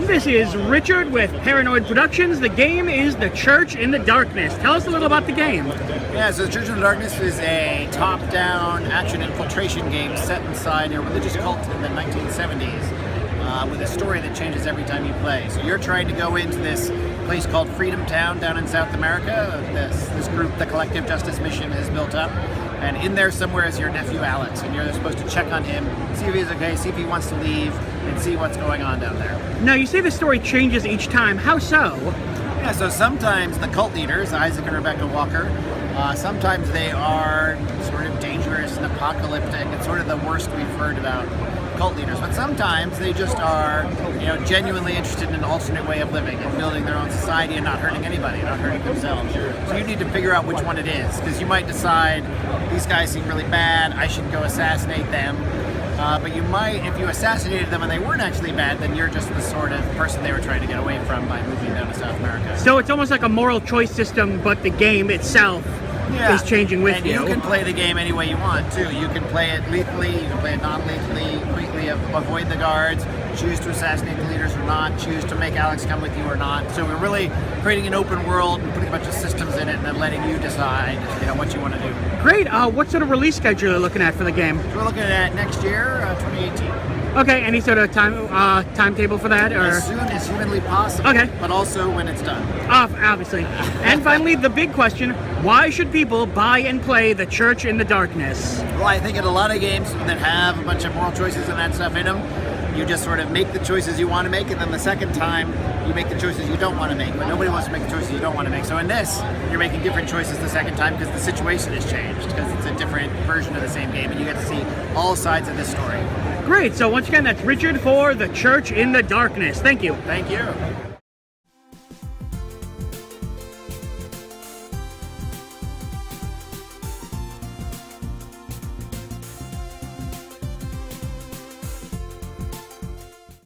This is Richard with Paranoid Productions. The game is The Church in the Darkness. Tell us a little about the game. Yeah, so The Church in the Darkness is a top-down action infiltration game set inside a religious cult in the 1970s with a story that changes every time you play. So you're trying to go into this place called Freedom Town down in South America. This group, the Collective Justice Mission, has built up. And in there somewhere is your nephew Alex, and you're supposed to check on him, see if he's okay, see if he wants to leave, and see what's going on down there. Now, you say the story changes each time. How so? Yeah, so sometimes the cult leaders, Isaac and Rebecca Walker, sometimes they are sort of dangerous and apocalyptic. It's sort of the worst we've heard about cult leaders. But sometimes they just are, genuinely interested in an alternate way of living and building their own society and not hurting anybody, not hurting themselves. So you need to figure out which one it is, because you might decide, these guys seem really bad, I should go assassinate them. But you might, if you assassinated them and they weren't actually bad, then you're just the sort of person they were trying to get away from by moving down to South America. So it's almost like a moral choice system, but the game itself is changing with you. And you can play the game any way you want, too. You can play it lethally, you can play it non-lethally, quickly avoid the guards, choose to assassinate the leaders or not, choose to make Alex come with you or not. So we're really creating an open world and putting a bunch of systems in it and then letting you decide, what you want to do. Great. What sort of release schedule are you looking at for the game? So we're looking at next year, 2018. Okay, any sort of timetable for that? Or? As soon as humanly possible, okay. But also when it's done. Obviously. And finally, the big question, why should people buy and play The Church in the Darkness? Well, I think in a lot of games that have a bunch of moral choices and that stuff in them, you just sort of make the choices you want to make, and then the second time, you make the choices you don't want to make. But nobody wants to make the choices you don't want to make. So in this, you're making different choices the second time because the situation has changed, because it's a different version of the same game, and you get to see all sides of this story. Great. So once again, that's Richard for The Church in the Darkness. Thank you. Thank you.